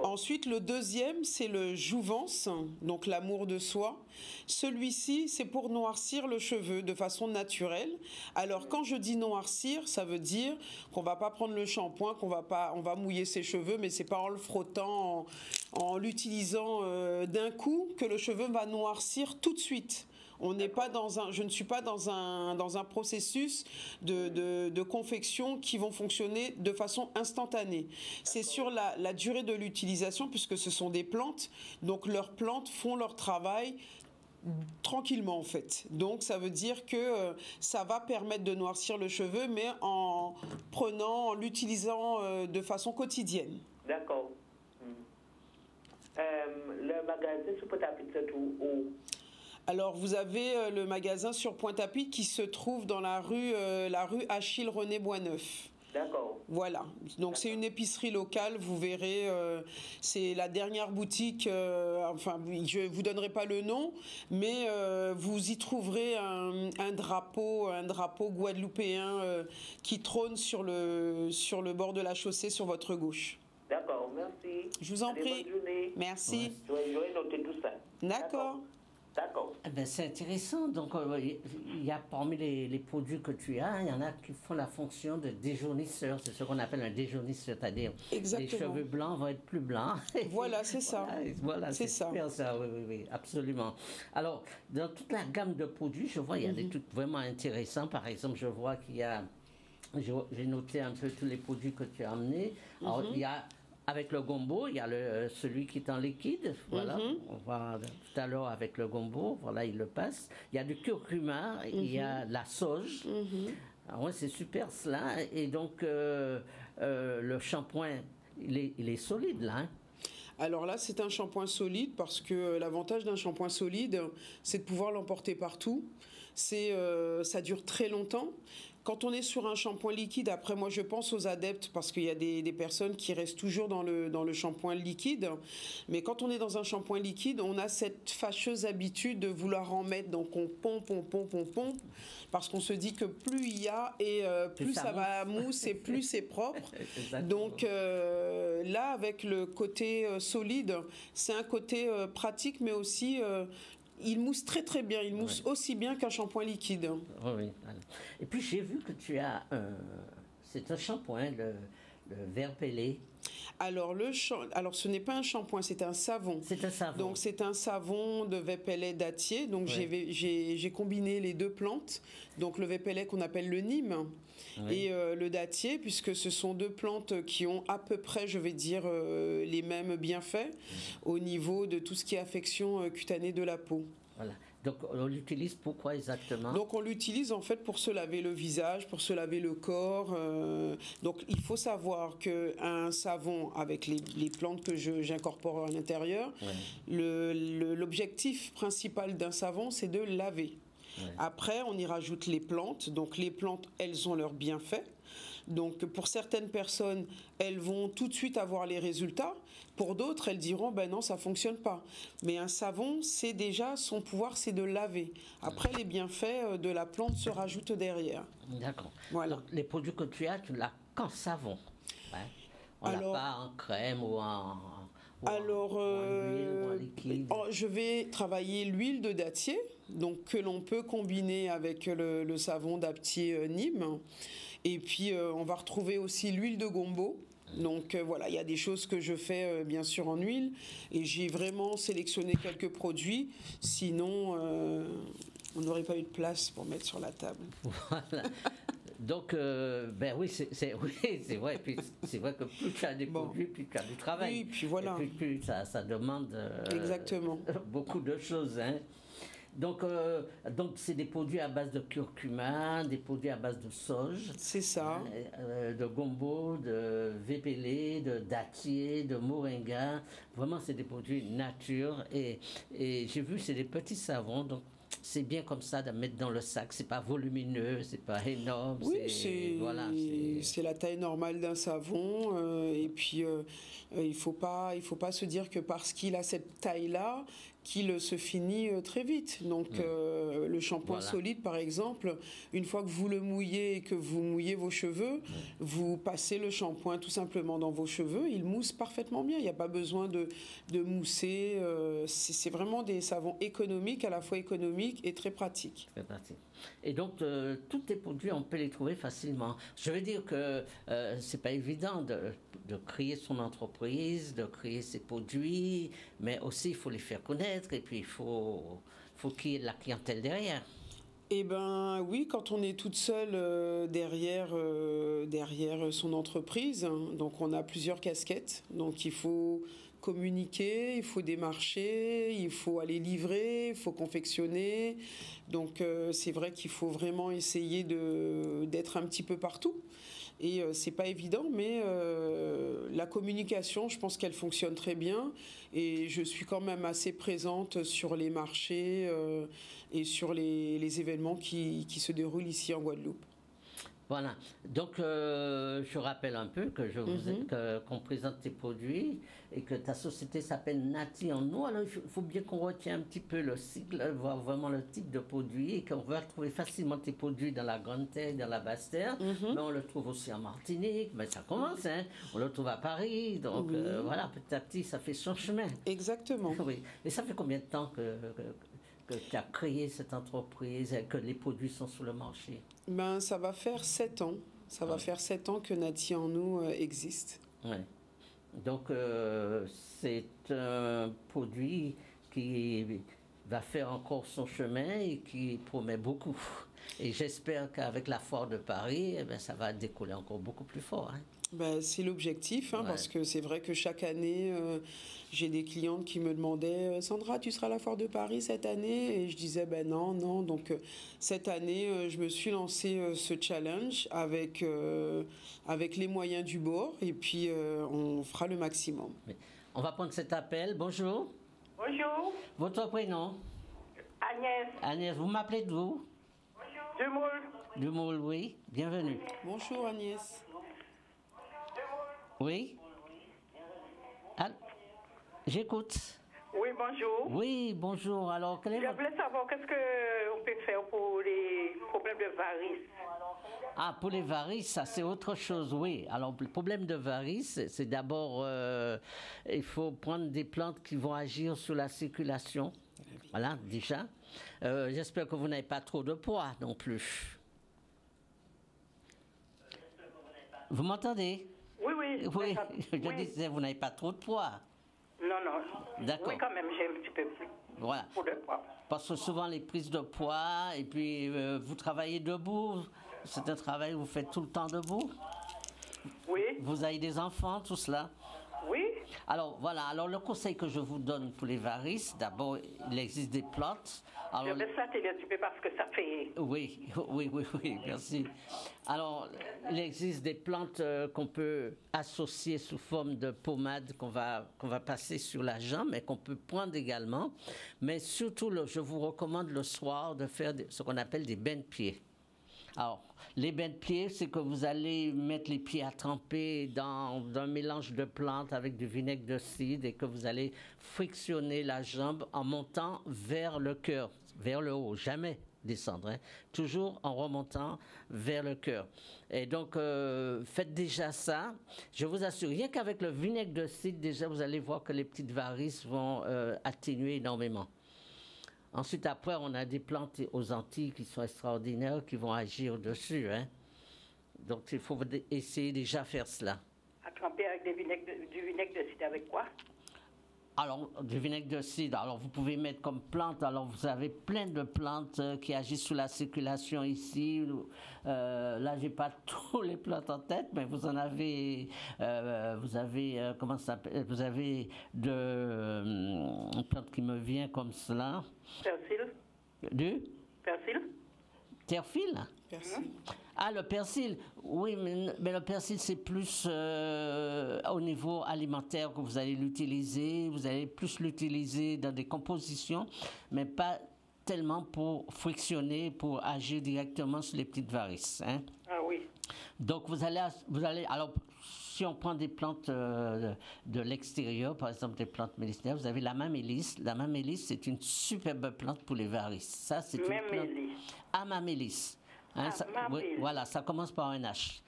Ensuite, le deuxième, c'est le Jouvence, donc l'amour de soi. Celui-ci, c'est pour noircir le cheveu de façon naturelle. Alors, quand je dis noircir, ça veut dire qu'on va pas prendre le shampoing, on va mouiller ses cheveux, mais c'est pas en le frottant, en l'utilisant d'un coup que le cheveu va noircir tout de suite. Je ne suis pas dans un processus de confection qui vont fonctionner de façon instantanée. C'est sur la durée de l'utilisation, puisque ce sont des plantes, donc leurs plantes font leur travail tranquillement en fait. Donc ça veut dire que ça va permettre de noircir le cheveu, mais en l'utilisant de façon quotidienne. D'accord. Le magasin sur Pointe-à-Pitre, c'est où? Alors, vous avez le magasin sur Pointe-à-Pitre qui se trouve dans la rue Achille René Boisneuf. D'accord. Voilà. Donc, c'est une épicerie locale. Vous verrez, c'est la dernière boutique. Enfin, je ne vous donnerai pas le nom, mais vous y trouverez un drapeau guadeloupéen qui trône sur le bord de la chaussée sur votre gauche. D'accord, merci. Je vous en prie. Bonne journée. Merci. J'aurais noté tout ça. D'accord. D'accord. Eh ben, c'est intéressant. Donc, il y a parmi les produits que tu as, il y en a qui font la fonction de déjaunisseur. C'est ce qu'on appelle un déjaunisseur, c'est-à-dire les cheveux blancs vont être plus blancs. Voilà, c'est ça. Voilà, c'est ça. super ça, oui, absolument. Alors, dans toute la gamme de produits, je vois, il y a des trucs vraiment intéressants. Par exemple, je vois qu'il y a, j'ai noté un peu tous les produits que tu as amenés. Alors, il y a, avec le gombo, il y a celui qui est en liquide, voilà, on va tout à l'heure avec le gombo, voilà, il le passe. Il y a du curcuma, il y a la sauge. Alors, ouais, c'est super cela. Et donc, le shampoing, il est solide là, hein? Alors là, c'est un shampoing solide parce que l'avantage d'un shampoing solide, c'est de pouvoir l'emporter partout. Ça dure très longtemps. Quand on est sur un shampoing liquide, après moi je pense aux adeptes parce qu'il y a des personnes qui restent toujours dans le shampoing liquide. Mais quand on est dans un shampoing liquide, on a cette fâcheuse habitude de vouloir en mettre. Donc on pompe parce qu'on se dit que plus il y a et plus ça va mousser et plus c'est propre. Donc là, avec le côté solide, c'est un côté pratique mais aussi... il mousse très très bien, il mousse aussi bien qu'un shampoing liquide. Oui. Et puis j'ai vu que tu as c'est un shampoing, le vert pelé. Alors, alors ce n'est pas un shampoing, c'est un savon. C'est un savon. Donc c'est un savon de vépélet dattier. Donc Oui. j'ai combiné les deux plantes. Donc le vépélet qu'on appelle le nîmes et le dattier, puisque ce sont deux plantes qui ont à peu près, je vais dire, les mêmes bienfaits au niveau de tout ce qui est affection cutanée de la peau. Voilà. Donc on l'utilise pourquoi exactement? Donc on l'utilise en fait pour se laver le visage, pour se laver le corps. Donc il faut savoir qu'un savon avec les plantes que j'incorpore à l'intérieur, l'objectif principal d'un savon c'est de laver. Après on y rajoute les plantes. Donc les plantes elles ont leurs bienfaits. Donc pour certaines personnes, elles vont tout de suite avoir les résultats. Pour d'autres, elles diront ben non, ça fonctionne pas. Mais un savon, c'est déjà son pouvoir, c'est de laver. Après, les bienfaits de la plante se rajoutent derrière. D'accord. Voilà. Donc les produits que tu as, tu l'as qu'en savon. Ouais. On l'a pas en crème ou en huile ou en liquide. Je vais travailler l'huile de dattier, donc que l'on peut combiner avec le savon dattier Nîmes. Et puis, on va retrouver aussi l'huile de gombo. Donc voilà, il y a des choses que je fais bien sûr en huile. Et j'ai vraiment sélectionné quelques produits. Sinon, on n'aurait pas eu de place pour mettre sur la table. Voilà. Donc, ben oui, c'est vrai. Puis c'est vrai que plus tu as des produits, plus tu as du travail. Oui, puis voilà. Et plus ça demande exactement beaucoup de choses. Hein. Donc c'est des produits à base de curcuma, des produits à base de sauge. C'est ça. De gombo, de vépélé, de dattier, de moringa. Vraiment, c'est des produits nature. Et j'ai vu, c'est des petits savons. Donc, c'est bien comme ça de mettre dans le sac. C'est pas volumineux, c'est pas énorme. Oui, c'est la taille normale d'un savon. Et puis, il faut pas se dire que parce qu'il a cette taille-là, qu'il se finit très vite. Donc, le shampoing solide, par exemple, une fois que vous le mouillez et que vous mouillez vos cheveux, vous passez le shampoing tout simplement dans vos cheveux. Il mousse parfaitement bien. Il n'y a pas besoin de mousser. C'est vraiment des savons économiques, à la fois économiques et très pratiques. Très pratique. Et donc, tous tes produits, on peut les trouver facilement. Je veux dire que c'est pas évident de créer son entreprise, de créer ses produits, mais aussi il faut les faire connaître et puis il faut qu'il y ait de la clientèle derrière. Eh ben oui, quand on est toute seule derrière son entreprise, hein, donc on a plusieurs casquettes, donc il faut communiquer, il faut démarcher, il faut aller livrer, il faut confectionner. Donc c'est vrai qu'il faut vraiment essayer d'être un petit peu partout. Et c'est pas évident, mais la communication, je pense qu'elle fonctionne très bien. Et je suis quand même assez présente sur les marchés et sur les événements qui se déroulent ici en Guadeloupe. Voilà. Donc, je rappelle un peu que qu'on présente tes produits et que ta société s'appelle Nati en nous. Alors, il faut bien qu'on retienne un petit peu le cycle, voir vraiment le type de produit et qu'on va trouver facilement tes produits dans la Grande Terre, dans la Basse Terre. Mais on le trouve aussi en Martinique. Mais ça commence, hein. On le trouve à Paris. Donc, voilà, petit à petit, ça fait son chemin. Exactement. Oui. Et ça fait combien de temps que tu as créé cette entreprise et que les produits sont sur le marché? Ben, ça va faire 7 ans. Ça va faire 7 ans que Nati en nous existe. Ouais. Donc, c'est un produit qui va faire encore son chemin et qui promet beaucoup. Et j'espère qu'avec la foire de Paris, eh bien, ça va décoller encore beaucoup plus fort. Hein. Ben, c'est l'objectif, hein, parce que c'est vrai que chaque année, j'ai des clientes qui me demandaient « Sandra, tu seras à la foire de Paris cette année ?» Et je disais « Ben non, non. » Donc cette année, je me suis lancé ce challenge avec les moyens du bord et puis on fera le maximum. On va prendre cet appel. Bonjour. Bonjour. Votre prénom? Agnès. Agnès, vous m'appelez d'où? De Moule. De Moule, oui. Bienvenue. Bonjour Agnès. Oui. Ah, j'écoute. Oui, bonjour. Oui, bonjour. Alors, quel est Je voulais savoir qu'est-ce qu'on peut faire pour les problèmes de varices. Ah, pour les varices, ça c'est autre chose, oui. Alors, le problème de varices, c'est d'abord, il faut prendre des plantes qui vont agir sur la circulation. Voilà, déjà. J'espère que vous n'avez pas trop de poids non plus. Vous m'entendez? Oui, oui. oui. Oui, je Oui. disais, vous n'avez pas trop de poids. Non, non. D'accord. Oui, quand même, j'ai un petit peu plus. Voilà. Pour le poids. Parce que souvent les prises de poids, et puis vous travaillez debout, c'est un travail où vous faites tout le temps debout. Oui, Vous avez des enfants, tout cela. oui. Alors voilà, alors le conseil que je vous donne pour les varices, d'abord il existe des plantes. Je Alors, baisse la télé un petit peu parce que ça fait... oui, oui, merci. Alors, il existe des plantes qu'on peut associer sous forme de pommade qu'on va passer sur la jambe et qu'on peut prendre également. Mais surtout, je vous recommande le soir de faire ce qu'on appelle des bains de pieds. Alors, les bains de pieds, c'est que vous allez mettre les pieds à tremper dans un mélange de plantes avec du vinaigre de cidre et que vous allez frictionner la jambe en montant vers le cœur, vers le haut, jamais descendre, hein, toujours en remontant vers le cœur. Et donc, faites déjà ça. Je vous assure, rien qu'avec le vinaigre de cidre, déjà, vous allez voir que les petites varices vont atténuer énormément. Ensuite, après, on a des plantes aux Antilles qui sont extraordinaires, qui vont agir dessus. Hein. Donc, il faut essayer déjà faire cela. À tremper avec du vinaigre de cidre avec quoi? Alors, du vinaigre de cidre, alors vous pouvez mettre comme plante, alors vous avez plein de plantes qui agissent sur la circulation ici. Là, j'ai pas tous les plantes en tête, mais vous en avez, comment ça s'appelle? Vous avez une plante qui me vient comme cela. Persil? Du Persil? terfil? Merci. Ah, le persil, oui, mais le persil, c'est plus au niveau alimentaire que vous allez l'utiliser. Vous allez plus l'utiliser dans des compositions, mais pas tellement pour frictionner, pour agir directement sur les petites varices. Hein. Ah oui. Donc, vous allez, alors, si on prend des plantes de l'extérieur, par exemple des plantes médicinales, vous avez la mamélis. La mamélis, c'est une superbe plante pour les varices. Ça, c'est une plante... Amamélis. Hein, oui, voilà, ça commence par un H.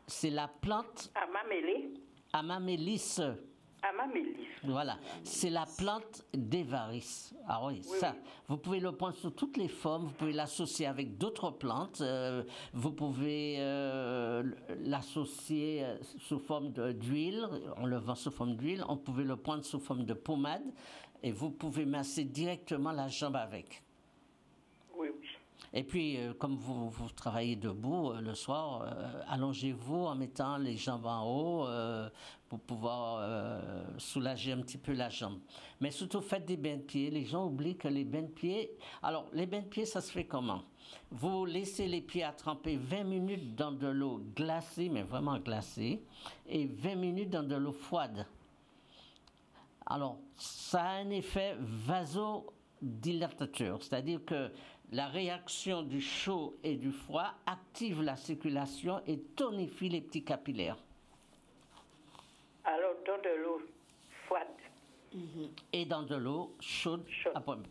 C'est la plante... Amamélis. Amamélis. Voilà, c'est la plante des varices. Ah oui, ça, vous pouvez le prendre sous toutes les formes, vous pouvez l'associer avec d'autres plantes, vous pouvez l'associer sous forme d'huile, on le vend sous forme d'huile, on pouvait le prendre sous forme de pommade, et vous pouvez masser directement la jambe avec. Oui, oui. Et puis, comme vous travaillez debout le soir, allongez-vous en mettant les jambes en haut pour pouvoir soulager un petit peu la jambe. Mais surtout, faites des bains de pieds. Les gens oublient que les bains de pieds... Alors, les bains de pieds, ça se fait comment? Vous laissez les pieds à tremper 20 minutes dans de l'eau glacée, mais vraiment glacée, et 20 minutes dans de l'eau froide. Alors, ça a un effet vasodilatateur, c'est-à-dire que la réaction du chaud et du froid active la circulation et tonifie les petits capillaires. Alors, dans de l'eau froide. Et dans de l'eau chaude,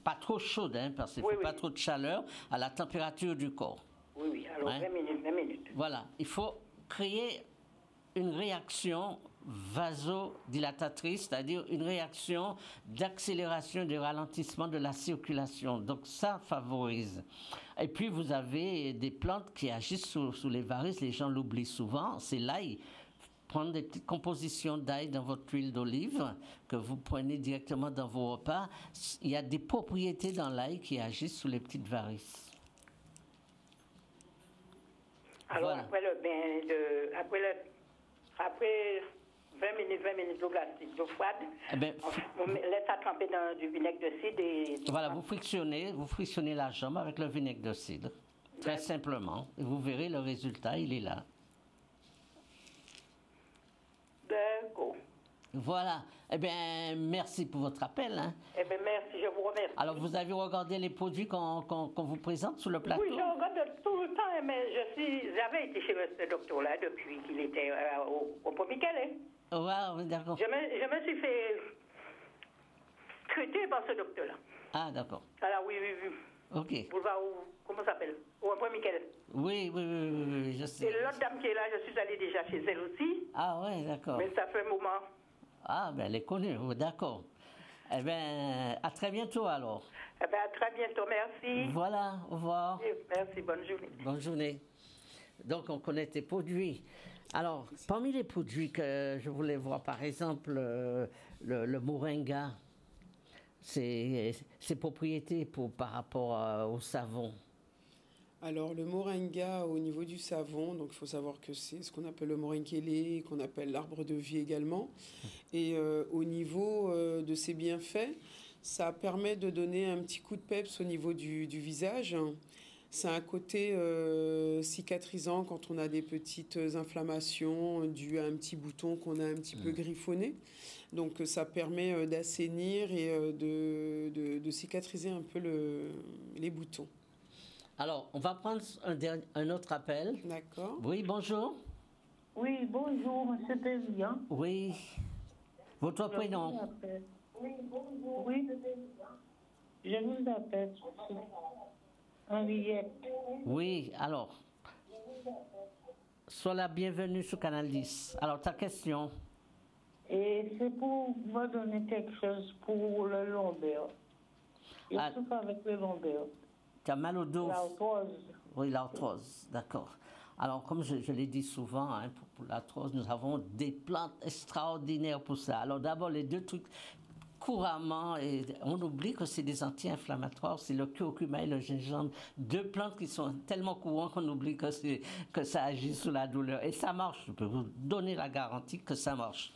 pas trop chaude, hein, parce qu'il ne faut pas trop de chaleur, à la température du corps. Oui, oui, alors 20 minutes. Voilà, il faut créer une réaction vasodilatatrice, c'est-à-dire une réaction d'accélération et de ralentissement de la circulation. Donc ça favorise. Et puis vous avez des plantes qui agissent sous les varices, les gens l'oublient souvent, c'est l'ail. Prendre des petites compositions d'ail dans votre huile d'olive que vous prenez directement dans vos repas. Il y a des propriétés dans l'ail qui agissent sur les petites varices. Alors voilà. Après 20 minutes d'eau glacée, d'eau froide, on laisse ça tremper dans du vinaigre de cidre. Voilà, vous frictionnez la jambe avec le vinaigre de cidre, très simplement. Et vous verrez le résultat, il est là. D'accord. Voilà. Eh bien, merci pour votre appel. Hein. Eh bien, merci, je vous remercie. Alors, vous avez regardé les produits qu'on vous présente sur le plateau? Oui, je regarde tout le temps, mais j'avais été chez ce docteur-là depuis qu'il était au Pont-Michel. Ouais, d'accord. Je me suis fait traiter par ce docteur-là. Ah, d'accord. Alors, oui. OK. Boulevard, comment ça s'appelle? Au Pont-Michel. Oui, je sais. Et l'autre dame qui est là, je suis allée déjà chez elle aussi. Ah, oui, d'accord. Mais ça fait un moment. Ah, ben elle est connue, d'accord. Eh bien, à très bientôt alors. Eh bien, à très bientôt, merci. Voilà, au revoir. Merci, bonne journée. Bonne journée. Donc, on connaît tes produits. Alors, parmi les produits que je voulais voir, par exemple, le moringa, ses propriétés par rapport au savon. Alors, le moringa, au niveau du savon, donc il faut savoir que c'est ce qu'on appelle le morinquélé, qu'on appelle l'arbre de vie également. Et au niveau de ses bienfaits, ça permet de donner un petit coup de peps au niveau du visage. C'est un côté cicatrisant quand on a des petites inflammations dues à un petit bouton qu'on a un petit peu griffonné. Donc ça permet d'assainir et de cicatriser un peu les boutons. Alors, on va prendre un autre appel. D'accord. Oui, bonjour. Oui, bonjour, M. Président. Oui. Votre prénom? Oui, bonjour. Oui, je vous appelle. Henriette. Oui, alors. Sois la bienvenue sur Canal 10. Alors, ta question? Et c'est pour me donner quelque chose pour le lombaire. Je souffre avec le lombaire. Tu as mal au dos? L'arthrose. Oui, l'arthrose, d'accord. Alors, comme je l'ai dit souvent, hein, pour l'arthrose, nous avons des plantes extraordinaires pour ça. Alors, d'abord, les deux trucs couramment, et on oublie que c'est des anti-inflammatoires, c'est le curcuma et le gingembre. Deux plantes qui sont tellement courantes qu'on oublie que ça agit sur la douleur. Et ça marche, je peux vous donner la garantie que ça marche.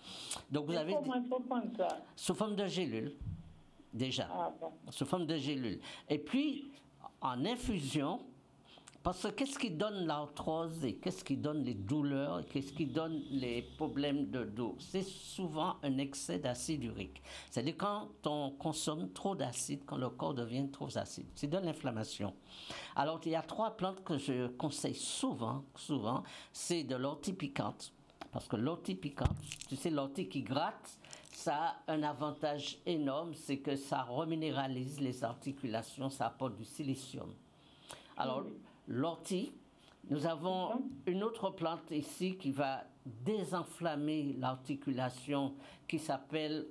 Donc, vous avez... Comment il faut prendre ça? Sous forme de gélule, déjà. Ah, bon. Sous forme de gélule. Et puis, en infusion, parce que qu'est-ce qui donne l'arthrose et qu'est-ce qui donne les douleurs et qu'est-ce qui donne les problèmes de dos? C'est souvent un excès d'acide urique. C'est-à-dire quand on consomme trop d'acide, quand le corps devient trop acide. C'est de l'inflammation. Alors, il y a trois plantes que je conseille souvent, c'est de l'ortie piquante. Parce que l'ortie piquante, tu sais, l'ortie qui gratte, ça a un avantage énorme, c'est que ça reminéralise les articulations, ça apporte du silicium. Alors, l'ortie, nous avons une autre plante ici qui va désenflammer l'articulation qui s'appelle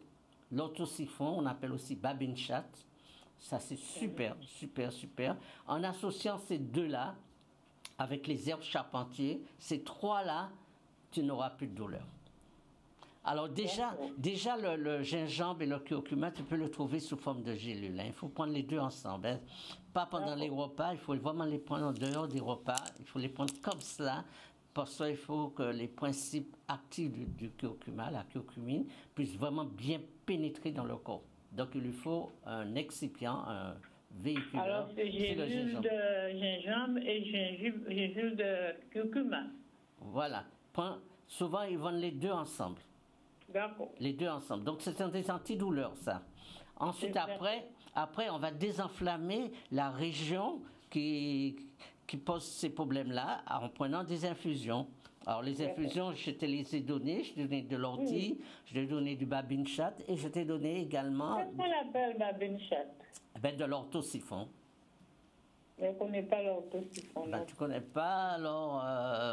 l'orthosiphon, on appelle aussi babinchat. Ça, c'est super, super, super. En associant ces deux-là avec les herbes charpentiers, ces trois-là, tu n'auras plus de douleur. Alors déjà le gingembre et le curcuma, tu peux le trouver sous forme de gélule. Hein. Il faut prendre les deux ensemble. Hein. Pas pendant les repas, il faut vraiment les prendre en dehors des repas. Il faut les prendre comme cela. Pour ça, il faut que les principes actifs du curcuma, la curcumine, puissent vraiment bien pénétrer dans le corps. Donc il lui faut un excipient, un véhiculeur. Alors c'est gélule de gingembre et gélule de curcuma. Voilà. Souvent, ils vendent les deux ensemble. D'accord. Les deux ensemble. Donc, c'est des antidouleurs, ça. Ensuite, après, on va désenflammer la région qui pose ces problèmes-là en prenant des infusions. Alors, les infusions, je te les ai données. Je t'ai donné de l'ortie, je t'ai donné du babinchat et je t'ai donné également... Qu'est-ce qu'on appelle babinchat? De l'orthosiphon. Je ne connais pas l'orthosiphon. Tu ne connais pas, alors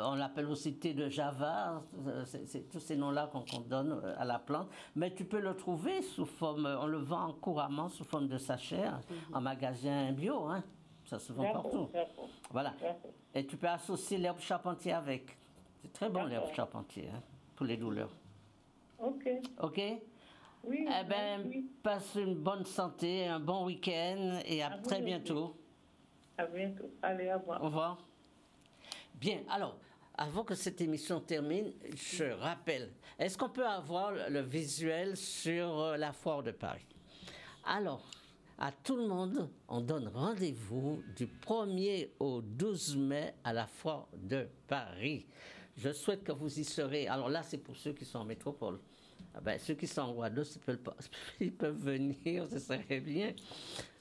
on l'appelle aussi thé de Java, c'est tous ces noms-là qu'on donne à la plante. Mais tu peux le trouver sous forme, on le vend couramment sous forme de sachet en magasin bio, hein. Ça se vend partout. Voilà. Et tu peux associer l'herbe charpentier avec. C'est très bon l'herbe charpentier, hein, pour les douleurs. Ok. Ok? Oui. Eh bien, passe une bonne santé, un bon week-end et à très bientôt. À bientôt. Allez, au revoir. Au revoir. Bien, alors, avant que cette émission termine, je rappelle, est-ce qu'on peut avoir le visuel sur la foire de Paris? Alors, à tout le monde, on donne rendez-vous du 1er au 12 mai à la foire de Paris. Je souhaite que vous y serez. Alors là, c'est pour ceux qui sont en métropole. Ceux qui sont en Guadeloupe, ils peuvent venir, ce serait bien.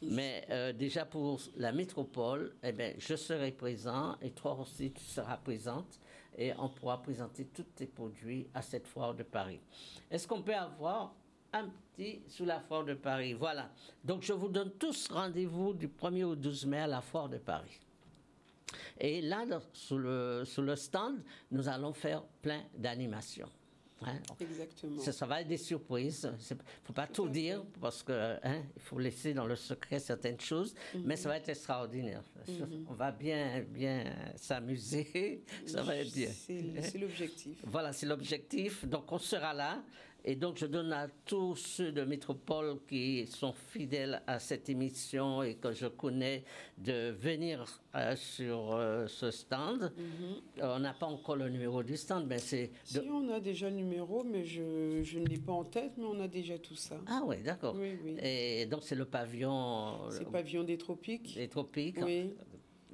Mais déjà pour la métropole, je serai présent et toi aussi tu seras présente et on pourra présenter tous tes produits à cette foire de Paris. Est-ce qu'on peut avoir un petit sous la foire de Paris? Voilà. Donc je vous donne tous rendez-vous du 1er au 12 mai à la foire de Paris. Et là, sur le stand, nous allons faire plein d'animations. Hein? Exactement. Ça va être des surprises. Il ne faut pas tout dire parce qu'il faut laisser dans le secret certaines choses, mais ça va être extraordinaire. On va bien s'amuser. Ça va être bien. C'est l'objectif. Voilà, c'est l'objectif. Donc, on sera là. Et donc, je donne à tous ceux de Métropole qui sont fidèles à cette émission et que je connais de venir sur ce stand. On n'a pas encore le numéro du stand, mais c'est... Si, on a déjà le numéro, mais je ne l'ai pas en tête, mais on a déjà tout ça. Ah oui, d'accord. Oui. Et donc, c'est le pavillon... C'est le pavillon des Tropiques. Des Tropiques. Oui.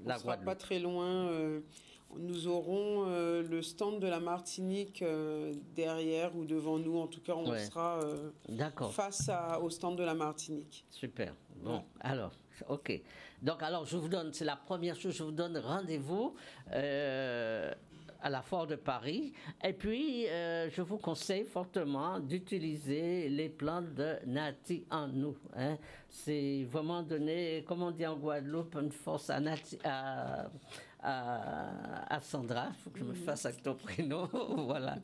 On ne sera pas très loin... Nous aurons le stand de la Martinique derrière ou devant nous. En tout cas, on sera face au stand de la Martinique. Super. Bon, alors, ok. Donc, alors, je vous donne, c'est la première chose, je vous donne rendez-vous à la Foire de Paris. Et puis, je vous conseille fortement d'utiliser les plantes de Nati en nous. Hein. C'est vraiment donner, comme on dit en Guadeloupe, une force à Sandra. Il faut que je me fasse avec ton prénom. Voilà.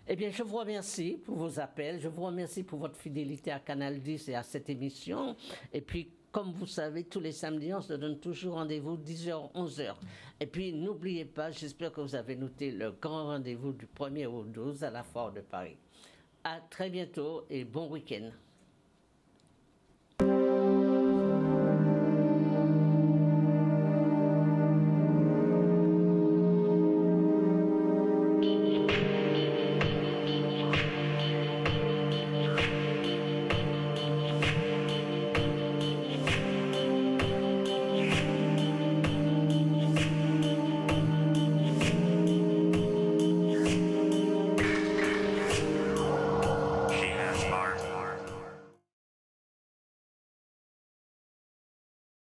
Eh bien, je vous remercie pour vos appels. Je vous remercie pour votre fidélité à Canal 10 et à cette émission. Et puis, comme vous savez, tous les samedis, on se donne toujours rendez-vous 10h, 11h. Et puis, n'oubliez pas, j'espère que vous avez noté le grand rendez-vous du 1er au 12 à la Foire de Paris. À très bientôt et bon week-end.